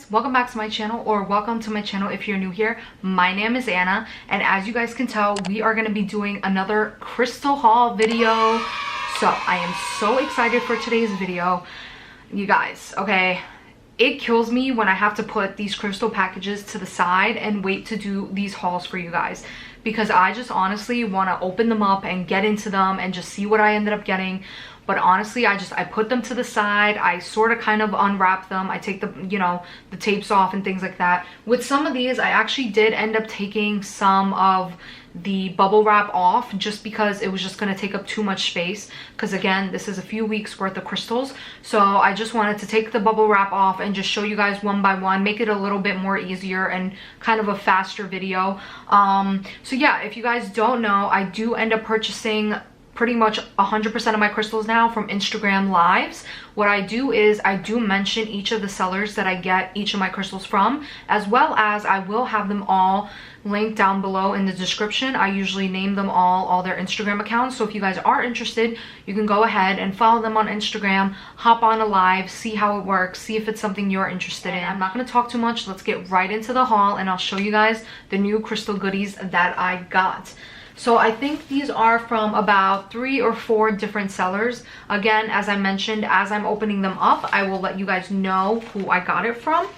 guys, welcome back to my channel, or welcome to my channel if you're new here. My name is Anna, and as you guys can tell, we are going to be doing another crystal haul video. So I am so excited for today's video, you guys. Okay, it kills me when I have to put these crystal packages to the side and wait to do these hauls for you guys, because I just honestly want to open them up and get into them and just see what I ended up getting. But honestly, I put them to the side. I sort of kind of unwrap them. I take the, you know, the tapes off and things like that. With some of these, I actually did end up taking some of the bubble wrap off, just because it was just going to take up too much space, because again, this is a few weeks worth of crystals. So I just wanted to take the bubble wrap off and just show you guys one by one, make it a little bit more easier and kind of a faster video. So yeah, if you guys don't know, I do end up purchasing pretty much 100% of my crystals now from Instagram lives. What I do is I do mention each of the sellers that I get each of my crystals from, as well as I will have them all linked down below in the description. I usually name them all their Instagram accounts. So if you guys are interested, you can go ahead and follow them on Instagram, hop on a live, see how it works, see if it's something you're interested in. I'm not going to talk too much. Let's get right into the haul and I'll show you guys the new crystal goodies that I got. So I think these are from about 3 or 4 different sellers. Again, as I mentioned, as I'm opening them up, I will let you guys know who I got it from.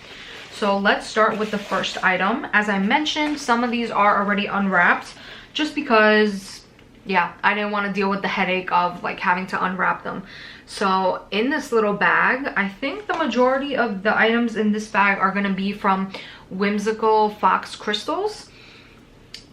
So let's start with the first item. As I mentioned, some of these are already unwrapped, just because, yeah, I didn't want to deal with the headache of like having to unwrap them. So in this little bag, I think the majority of the items in this bag are going to be from Whimsical Fox Crystals.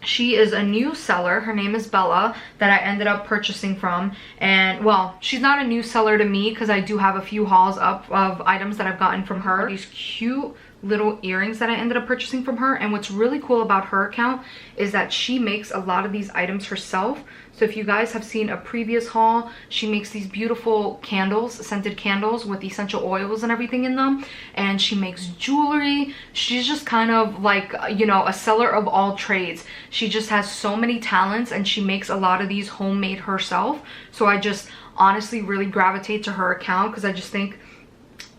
She is a new seller. Her name is Bella, that I ended up purchasing from. And well, she's not a new seller to me, because I do have a few hauls up of items that I've gotten from her. These cute little earrings that I ended up purchasing from her. And what's really cool about her account is that she makes a lot of these items herself. So if you guys have seen a previous haul, she makes these beautiful candles, scented candles with essential oils and everything in them. And she makes jewelry. She's just kind of like, you know, a seller of all trades. She just has so many talents, and she makes a lot of these homemade herself. So I just honestly really gravitate to her account, because I just think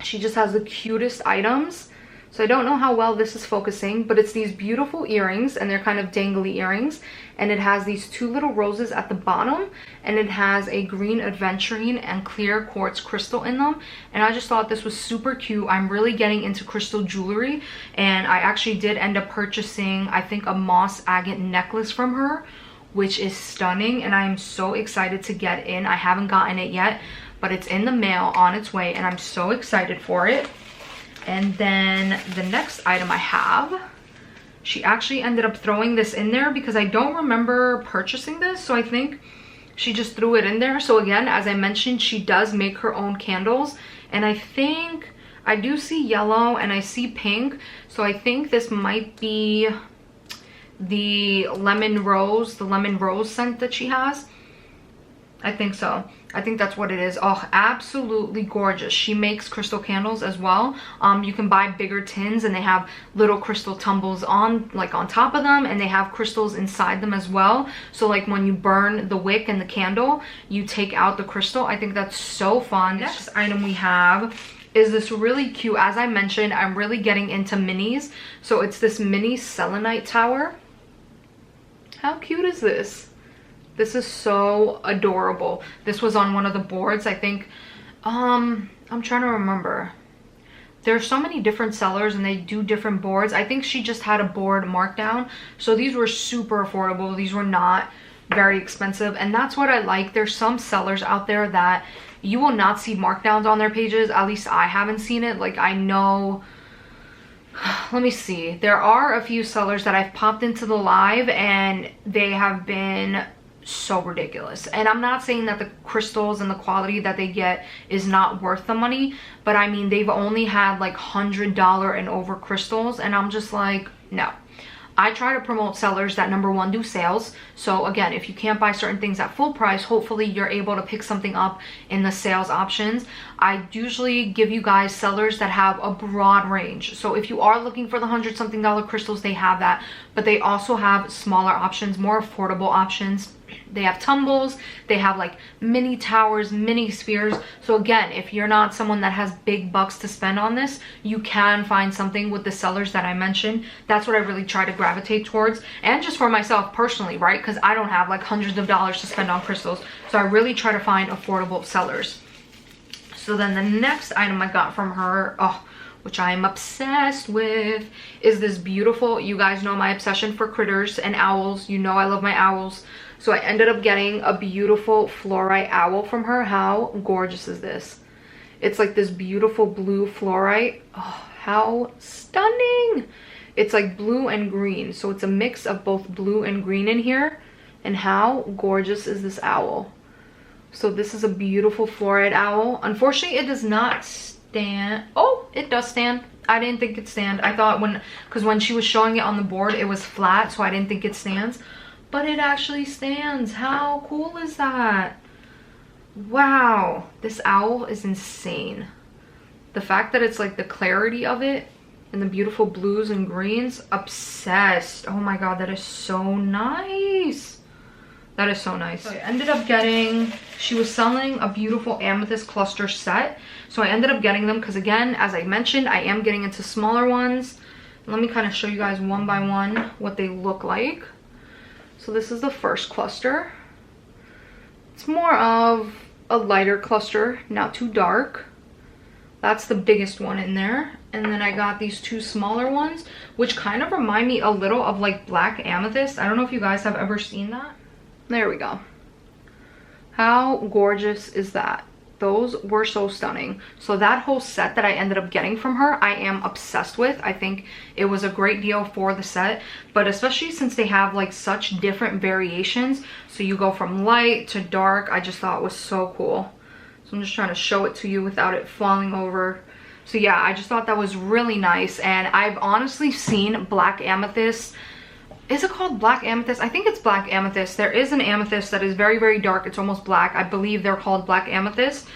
she just has the cutest items. So I don't know how well this is focusing, but it's these beautiful earrings, and they're kind of dangly earrings. And it has these 2 little roses at the bottom, and it has a green aventurine and clear quartz crystal in them. And I just thought this was super cute. I'm really getting into crystal jewelry, and I actually did end up purchasing, I think, a moss agate necklace from her, which is stunning, and I'm so excited to get in. I haven't gotten it yet, but it's in the mail on its way, and I'm so excited for it. And then the next item I have, she actually ended up throwing this in there because I don't remember purchasing this. So I think she just threw it in there. So again, as I mentioned, she does make her own candles. And I think I do see yellow and I see pink. So I think this might be the lemon rose scent that she has. I think so. I think that's what it is. Oh, absolutely gorgeous. She makes crystal candles as well. You can buy bigger tins, and they have little crystal tumbles on top of them, and they have crystals inside them as well. So like when you burn the wick and the candle, you take out the crystal. I think that's so fun. Next item we have is this really cute, as I mentioned, I'm really getting into minis. So it's this mini selenite tower. How cute is this? This is so adorable. This was on one of the boards, I think. I'm trying to remember. There's so many different sellers, and they do different boards. I think she just had a board markdown. So these were super affordable. These were not very expensive. And that's what I like. There's some sellers out there that you will not see markdowns on their pages. At least I haven't seen it. Like, I know... Let me see. There are a few sellers that I've popped into the live, and they have been so ridiculous. And I'm not saying that the crystals and the quality that they get is not worth the money, but I mean, they've only had like $100 and over crystals, and I'm just like, no. I try to promote sellers that, number one, do sales. So again, if you can't buy certain things at full price, hopefully you're able to pick something up in the sales options. I usually give you guys sellers that have a broad range. So if you are looking for the $100-something crystals, they have that, but they also have smaller options, more affordable options. They have tumbles, they have like mini towers, mini spheres. So again, if you're not someone that has big bucks to spend on this, you can find something with the sellers that I mentioned. That's what I really try to gravitate towards, and just for myself personally, right? Because I don't have like hundreds of dollars to spend on crystals, so I really try to find affordable sellers. So then the next item I got from her, which I am obsessed with, is this beautiful, you guys know my obsession for critters and owls. You know I love my owls. So I ended up getting a beautiful fluorite owl from her. How gorgeous is this? It's like this beautiful blue fluorite. Oh, how stunning. It's like blue and green. So it's a mix of both blue and green in here. And how gorgeous is this owl? So this is a beautiful fluorite owl. Unfortunately, it does not stand. Oh, it does stand. I didn't think it stand. I thought because when she was showing it on the board, it was flat, so I didn't think it stands. But it actually stands. How cool is that? Wow, this owl is insane. The fact that it's like the clarity of it and the beautiful blues and greens, obsessed. Oh my god, that is so nice. That is so nice. So I ended up getting, she was selling a beautiful amethyst cluster set. So I ended up getting them because, again, as I mentioned, I am getting into smaller ones. Let me kind of show you guys one by one what they look like. So this is the first cluster. It's more of a lighter cluster, not too dark. That's the biggest one in there. And then I got these two smaller ones, which kind of remind me a little of like black amethyst. I don't know if you guys have ever seen that. There we go. How gorgeous is that? Those were so stunning. So that whole set that I ended up getting from her, I am obsessed with. I think it was a great deal for the set, but especially since they have like such different variations. So you go from light to dark. I just thought it was so cool. So I'm just trying to show it to you without it falling over. So yeah, I just thought that was really nice. And I've honestly seen black amethyst. Is it called black amethyst? I think it's black amethyst. There is an amethyst that is very, very dark. It's almost black. I believe they're called black amethyst.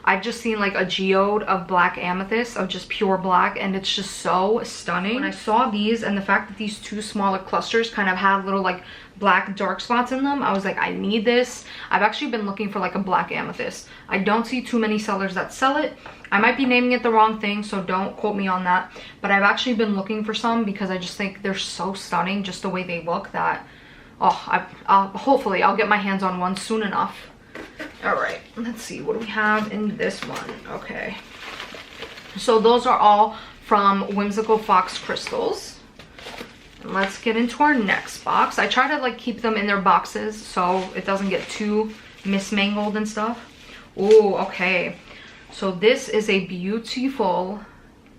I've just seen like a geode of black amethyst, of just pure black, and it's just so stunning. When I saw these and the fact that these two smaller clusters kind of had little like black dark spots in them, I was like, I need this. I've actually been looking for like a black amethyst. I don't see too many sellers that sell it. I might be naming it the wrong thing, so don't quote me on that. But I've actually been looking for some because I just think they're so stunning, just the way they look, that, hopefully I'll get my hands on one soon enough. All right, let's see, what do we have in this one? Okay, so those are all from Whimsical Fox Crystals. And let's get into our next box. I try to like keep them in their boxes so it doesn't get too mismangled and stuff. Oh, okay. So this is a beautiful,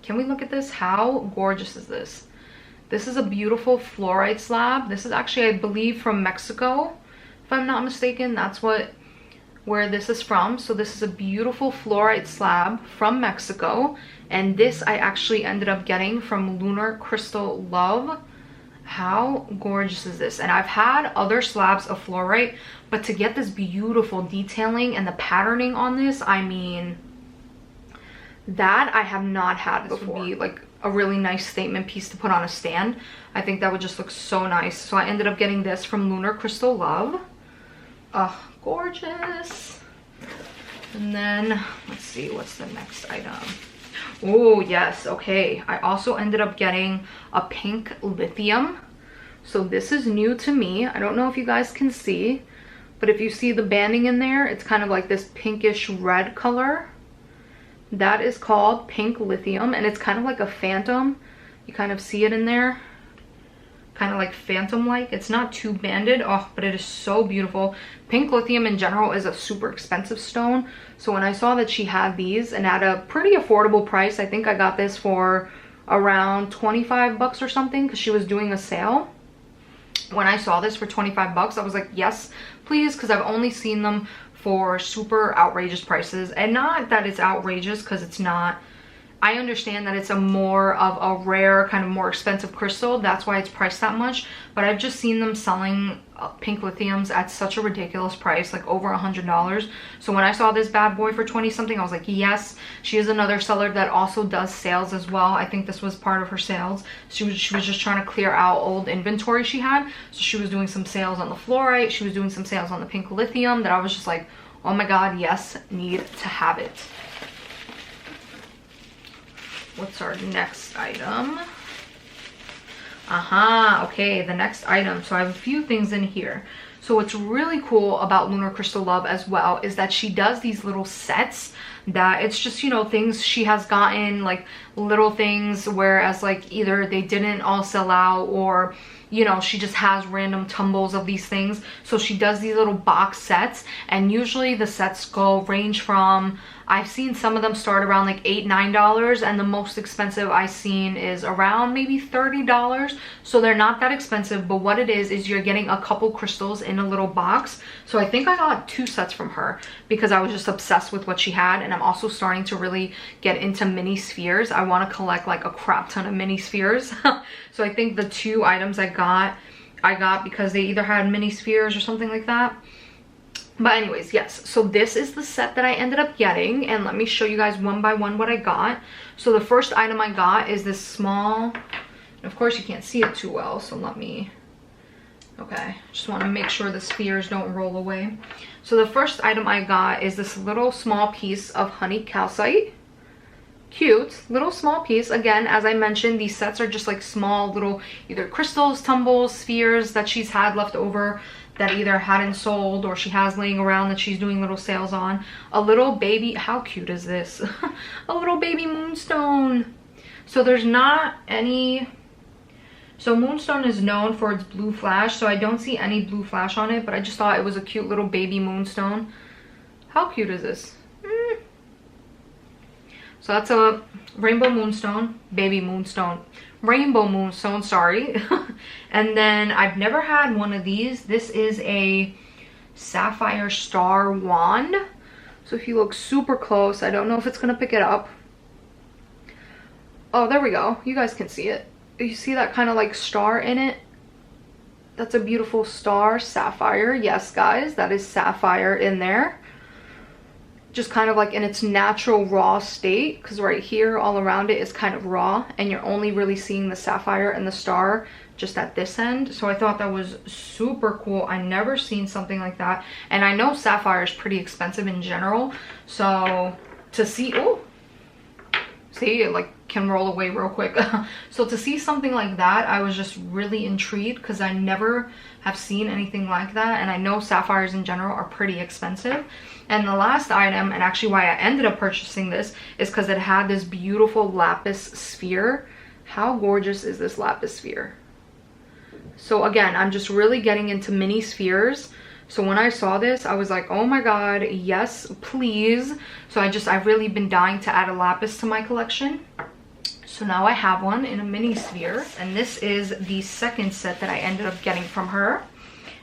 can we look at this? How gorgeous is this? This is a beautiful fluorite slab. This is actually, I believe, from Mexico, if I'm not mistaken. That's where this is from. So this is a beautiful fluorite slab from Mexico. And this I actually ended up getting from Lunar Crystal Love. How gorgeous is this? And I've had other slabs of fluorite, but to get this beautiful detailing and the patterning on this, I mean, that I have not had before. This would be like a really nice statement piece to put on a stand. I think that would just look so nice. So I ended up getting this from Lunar Crystal Love. Oh, gorgeous. And then let's see, what's the next item? Oh yes, okay. I also ended up getting a pink lithium. So this is new to me. I don't know if you guys can see, but if you see the banding in there, it's kind of like this pinkish red color. That is called pink lithium, and it's kind of like a phantom. You kind of see it in there, kind of like phantom-like. It's not too banded, but it is so beautiful. Pink lithium in general is a super expensive stone, so when I saw that she had these and at a pretty affordable price, I think I got this for around 25 bucks or something because she was doing a sale. When I saw this for 25 bucks, I was like, yes, please, because I've only seen them for super outrageous prices. And not that it's outrageous, because it's not. I understand that it's a more of a rare, kind of more expensive crystal. That's why it's priced that much. But I've just seen them selling pink lithiums at such a ridiculous price, like over $100. So when I saw this bad boy for 20 something, I was like, yes. She is another seller that also does sales as well. I think this was part of her sales. She was just trying to clear out old inventory she had. So she was doing some sales on the fluorite. She was doing some sales on the pink lithium that I was just like, oh my God, yes, need to have it. What's our next item? Okay, the next item. So I have a few things in here. So what's really cool about Lunar Crystal Love as well is that she does these little sets that it's just, you know, things she has gotten, like little things, whereas like either they didn't all sell out or, you know, she just has random tumbles of these things. So she does these little box sets, and usually the sets range from, I've seen some of them start around like $8, $9, and the most expensive I've seen is around maybe $30. So they're not that expensive, but what it is you're getting a couple crystals in a little box. So I think I got 2 sets from her because I was just obsessed with what she had, and I'm also starting to really get into mini spheres. I want to collect like a crap ton of mini spheres. So I think the 2 items I got because they either had mini spheres or something like that. But anyways, yes, so this is the set that I ended up getting, and let me show you guys one by one what I got. So the first item I got is this small, and of course you can't see it too well, so let me, okay, just want to make sure the spheres don't roll away. So the first item I got is this little small piece of honey calcite. Cute little small piece. Again, as I mentioned, these sets are just like small little either crystals, tumbles, spheres that she's had left over that either hadn't sold or she has laying around that she's doing little sales on. A little baby, how cute is this? A little baby moonstone. So there's not any, so moonstone is known for its blue flash, so I don't see any blue flash on it, but I just thought it was a cute little baby moonstone. How cute is this? So that's a rainbow moonstone, baby moonstone, rainbow moonstone, sorry. And then I've never had one of these. This is a sapphire star wand. So if you look super close, I don't know if it's gonna pick it up. Oh, there we go. You guys can see it. You see that kind of like star in it? That's a beautiful star, sapphire. Yes, guys, that is sapphire in there. Just kind of like in its natural raw state, because right here all around it is kind of raw, and you're only really seeing the sapphire and the star just at this end. So I thought that was super cool. I never seen something like that, and I know sapphire is pretty expensive in general, so to see, oh, see, it like can roll away real quick. So to see something like that, I was just really intrigued because I never have seen anything like that, and I know sapphires in general are pretty expensive. And the last item, and actually why I ended up purchasing this, is because it had this beautiful lapis sphere. How gorgeous is this lapis sphere? So again, I'm just really getting into mini spheres. So when I saw this, I was like, oh my God, yes, please. So I've really been dying to add a lapis to my collection. So now I have one in a mini sphere, and this is the second set that I ended up getting from her.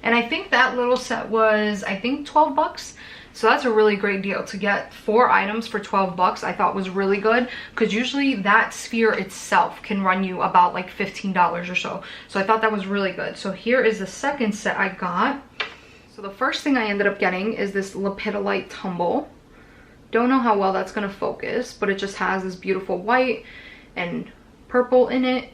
And I think that little set was, I think 12 bucks. So that's a really great deal to get 4 items for 12 bucks. I thought was really good, because usually that sphere itself can run you about like $15 or so. So I thought that was really good. So here is the second set I got. So the first thing I ended up getting is this lepidolite tumble. Don't know how well that's gonna focus, but it just has this beautiful white and purple in it,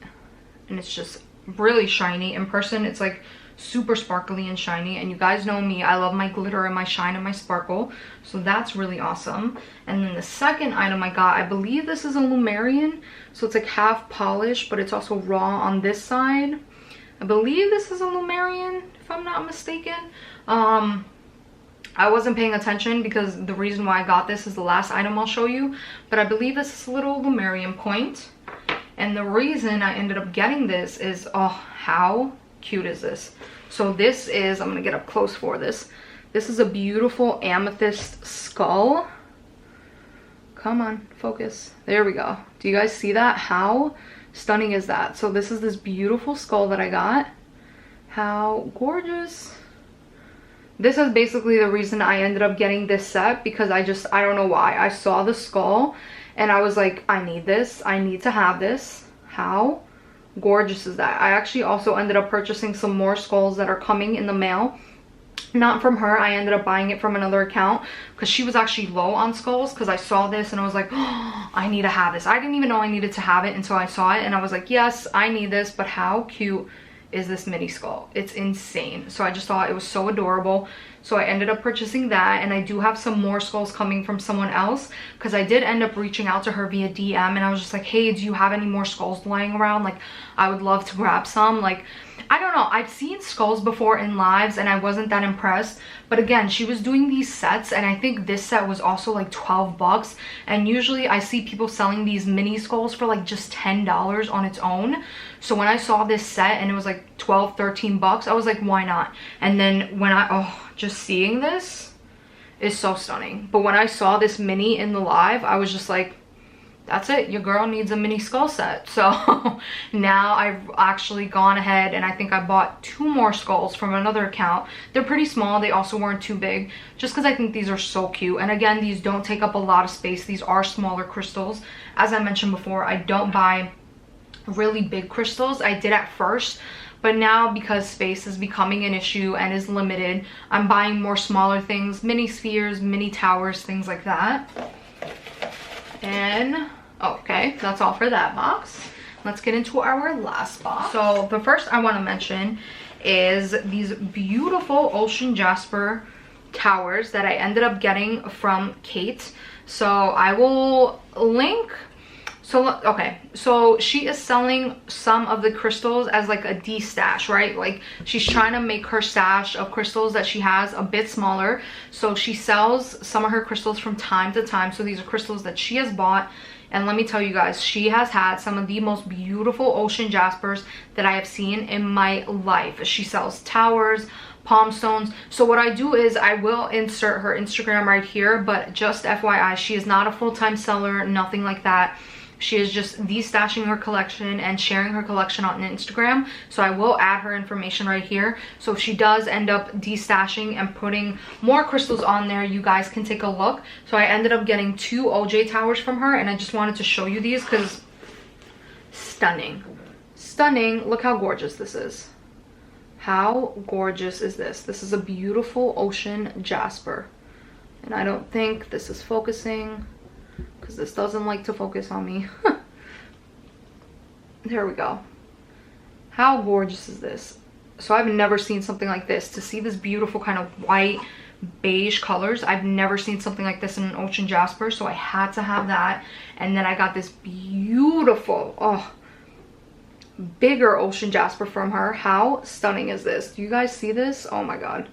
and it's just really shiny. In person, it's like super sparkly and shiny, and you guys know me, I love my glitter and my shine and my sparkle, so that's really awesome. And then the second item I got, I believe this is a Lumerian, so it's like half polished, but it's also raw on this side. I believe this is a Lumerian, if I'm not mistaken. I wasn't paying attention because the reason why I got this is the last item I'll show you, but I believe this is a little Lumerian point. And the reason I ended up getting this is, oh, how cute is this? So this is, I'm gonna get up close for this. This is a beautiful amethyst skull. Come on, focus. There we go. Do you guys see that? How stunning is that? So this is this beautiful skull that I got. How gorgeous. This is basically the reason I ended up getting this set, because I don't know why. I saw the skull and I was like, I need this. I need to have this. How gorgeous is that? I actually also ended up purchasing some more skulls that are coming in the mail. Not from her, I ended up buying it from another account because she was actually low on skulls, because I saw this and I was like, oh, I need to have this. I didn't even know I needed to have it until I saw it, and I was like, yes, I need this. But how cute is this mini skull? It's insane. So I just thought it was so adorable, so I ended up purchasing that. And I do have some more skulls coming from someone else, because I did end up reaching out to her via DM, and I was just like, hey, do you have any more skulls lying around? Like, I would love to grab some. Like, I don't know, I've seen skulls before in lives and I wasn't that impressed. But again, she was doing these sets, and I think this set was also like 12 bucks. And usually I see people selling these mini skulls for like just $10 on its own. So when I saw this set and it was like 12, 13 bucks, I was like, why not? And then when just seeing this is so stunning. But when I saw this mini in the live, I was just like, that's it, your girl needs a mini skull set. So now I've actually gone ahead and I think I bought 2 more skulls from another account. They're pretty small, they also weren't too big, just because I think these are so cute. And again, these don't take up a lot of space. These are smaller crystals. As I mentioned before, I don't buy really big crystals. I did at first, but now because space is becoming an issue and is limited, I'm buying more smaller things, mini spheres, mini towers, things like that. And okay, that's all for that box. Let's get into our last box. So the first I want to mention is these beautiful ocean jasper towers that I ended up getting from Kate. So I will link. So okay, so she is selling some of the crystals as like a de-stash, right? Like, she's trying to make her stash of crystals that she has a bit smaller. So she sells some of her crystals from time to time. So these are crystals that she has bought. And let me tell you guys, she has had some of the most beautiful ocean jaspers that I have seen in my life. She sells towers, palm stones. So what I do is I will insert her Instagram right here, but just FYI, she is not a full-time seller, nothing like that. She is just de-stashing her collection and sharing her collection on Instagram. So I will add her information right here. So if she does end up de-stashing and putting more crystals on there, you guys can take a look. So I ended up getting 2 OJ towers from her, and I just wanted to show you these because stunning. Stunning. Look how gorgeous this is. How gorgeous is this? This is a beautiful ocean jasper. And I don't think this is focusing, because this doesn't like to focus on me. There we go. How gorgeous is this? So I've never seen something like this. To see this beautiful kind of white beige colors, I've never seen something like this in an ocean jasper, so I had to have that. And then I got this beautiful, bigger ocean jasper from her. How stunning is this? Do you guys see this? Oh my god.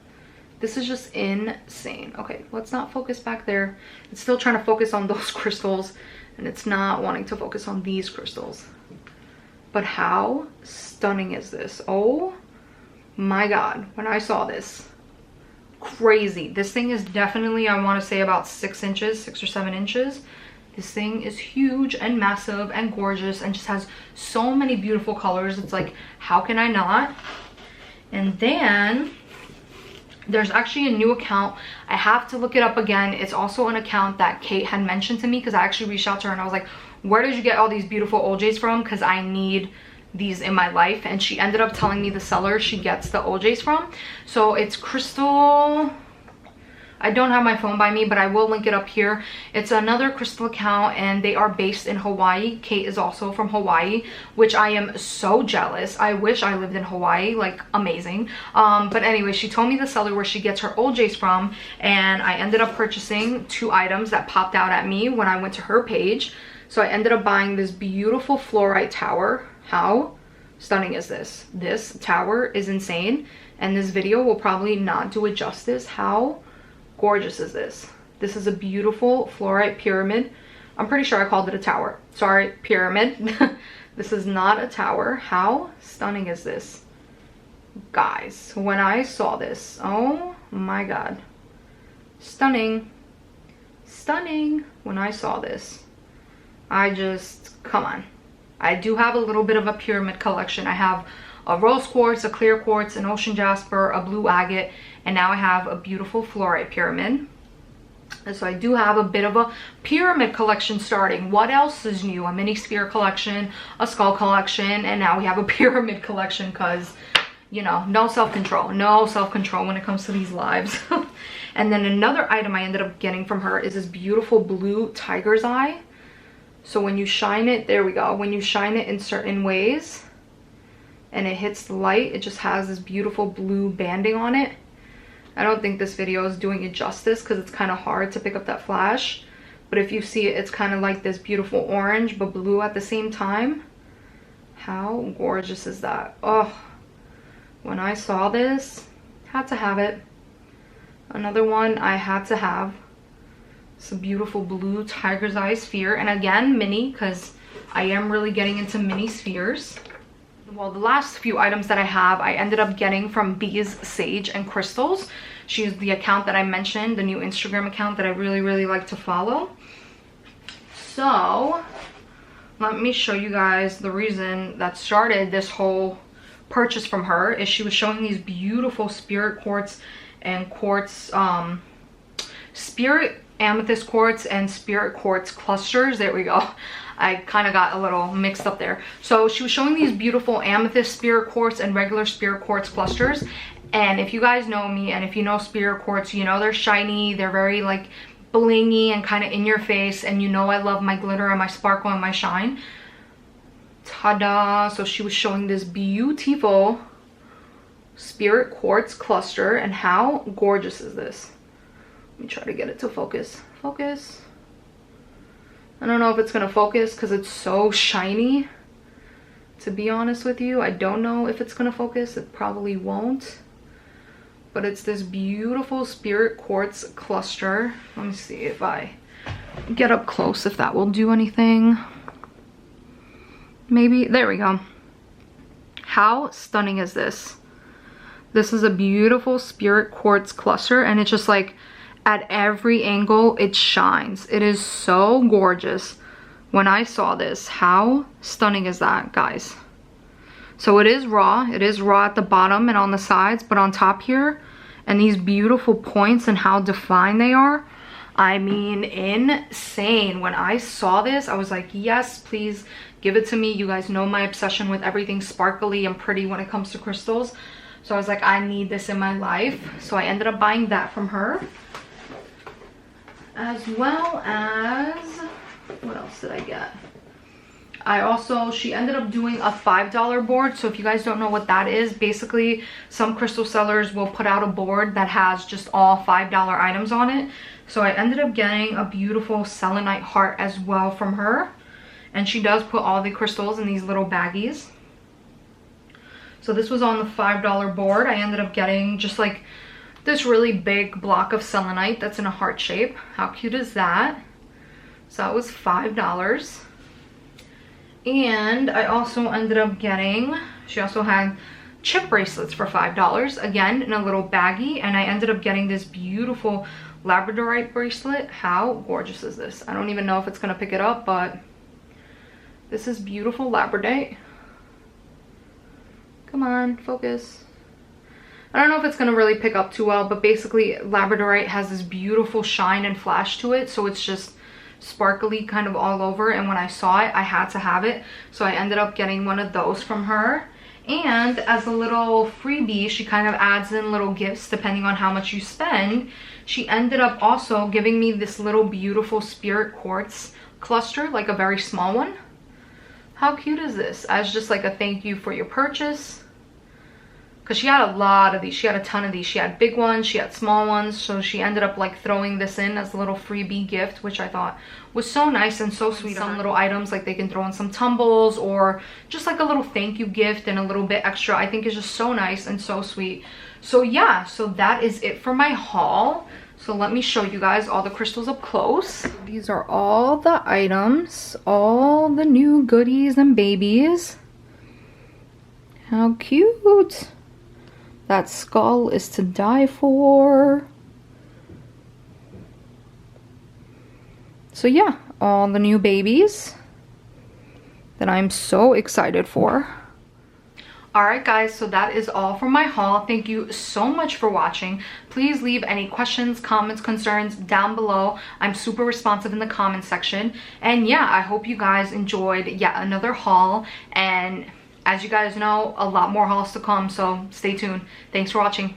This is just insane. Okay, let's not focus back there. It's still trying to focus on those crystals, and it's not wanting to focus on these crystals. But how stunning is this? Oh my god, when I saw this, crazy. This thing is definitely, I want to say, about 6 inches, 6 or 7 inches. This thing is huge and massive and gorgeous and just has so many beautiful colors. It's like, how can I not? And then there's actually a new account. I have to look it up again. It's also an account that Kate had mentioned to me, because I actually reached out to her and I was like, where did you get all these beautiful OJs from? Because I need these in my life. And she ended up telling me the seller she gets the OJs from. So it's Crystal, I don't have my phone by me, but I will link it up here. It's another crystal account, and they are based in Hawaii. Kate is also from Hawaii, which I am so jealous. I wish I lived in Hawaii, like amazing. But anyway, she told me the seller where she gets her OJs from, and I ended up purchasing 2 items that popped out at me when I went to her page. So I ended up buying this beautiful fluorite tower. How stunning is this? This tower is insane, and this video will probably not do it justice. How gorgeous is this? This is a beautiful fluorite pyramid. I'm pretty sure I called it a tower. Sorry, pyramid. This is not a tower. How stunning is this? Guys, when I saw this, oh my god. Stunning. Stunning. When I saw this, I just, come on. I do have a little bit of a pyramid collection. I have a rose quartz, a clear quartz, an ocean jasper, a blue agate, and now I have a beautiful fluorite pyramid. And so I do have a bit of a pyramid collection starting. What else is new? A mini sphere collection, a skull collection, and now we have a pyramid collection because, you know, no self-control when it comes to these lives. And then another item I ended up getting from her is this beautiful blue tiger's eye. So when you shine it, there we go, when you shine it in certain ways and it hits the light, it just has this beautiful blue banding on it. I don't think this video is doing it justice because it's kind of hard to pick up that flash, but if you see it, it's kind of like this beautiful orange but blue at the same time. How gorgeous is that? Oh, when I saw this, had to have it. Another one I had to have. It's a beautiful blue tiger's eye sphere, and again, mini, because I am really getting into mini spheres. Well, the last few items that I have, I ended up getting from Bees, Sage, and Crystals. She's the account that I mentioned, the new Instagram account that I really like to follow. So, let me show you guys the reason that started this whole purchase from her is she was showing these beautiful spirit quartz and quartz, spirit amethyst quartz and spirit quartz clusters. There we go. I kind of got a little mixed up there. So she was showing these beautiful amethyst spirit quartz and regular spirit quartz clusters. And if you guys know me and if you know spirit quartz, you know they're shiny, they're very like blingy and kind of in your face, and you know I love my glitter and my sparkle and my shine. Ta-da! So she was showing this beautiful spirit quartz cluster, and how gorgeous is this? Let me try to get it to focus. Focus. I don't know if it's gonna focus because it's so shiny. To be honest with you, I don't know if it's gonna focus. It probably won't. But it's this beautiful spirit quartz cluster. Let me see if I get up close, if that will do anything. Maybe. There we go. How stunning is this? This is a beautiful spirit quartz cluster, and it's just like at every angle it shines. It is so gorgeous. When I saw this, how stunning is that, guys? So it is raw at the bottom and on the sides, but on top here, and these beautiful points and how defined they are, I mean, insane. When I saw this, I was like, yes, please give it to me. You guys know my obsession with everything sparkly and pretty when it comes to crystals. So I was like, I need this in my life. So I ended up buying that from her. As well as, what else did I get? She ended up doing a $5 board. So if you guys don't know what that is, basically some crystal sellers will put out a board that has just all $5 items on it. So I ended up getting a beautiful selenite heart as well from her. And she does put all the crystals in these little baggies. So this was on the $5 board. I ended up getting just like this really big block of selenite that's in a heart shape. How cute is that? So that was $5. And I also ended up getting, she also had chip bracelets for $5, again in a little baggie, and I ended up getting this beautiful labradorite bracelet. How gorgeous is this? I don't even know if it's gonna pick it up, but this is beautiful labradorite. Come on, focus. I don't know if it's gonna really pick up too well, but basically labradorite has this beautiful shine and flash to it, so it's just sparkly kind of all over, and when I saw it, I had to have it. So I ended up getting one of those from her. And as a little freebie, she kind of adds in little gifts depending on how much you spend. She ended up also giving me this little beautiful spirit quartz cluster, like a very small one. How cute is this? As just like a thank you for your purchase. Because she had a lot of these. She had a ton of these. She had big ones, she had small ones. So she ended up like throwing this in as a little freebie gift, which I thought was so nice and so sweet. Some little items, like they can throw in some tumbles or just like a little thank you gift and a little bit extra, I think is just so nice and so sweet. So yeah, so that is it for my haul. So let me show you guys all the crystals up close. These are all the items, all the new goodies and babies. How cute. That skull is to die for. So yeah, all the new babies that I'm so excited for. Alright guys, so that is all for my haul. Thank you so much for watching. Please leave any questions, comments, concerns down below. I'm super responsive in the comment section. And yeah, I hope you guys enjoyed yet another haul. And as you guys know, a lot more hauls to come, so stay tuned. Thanks for watching.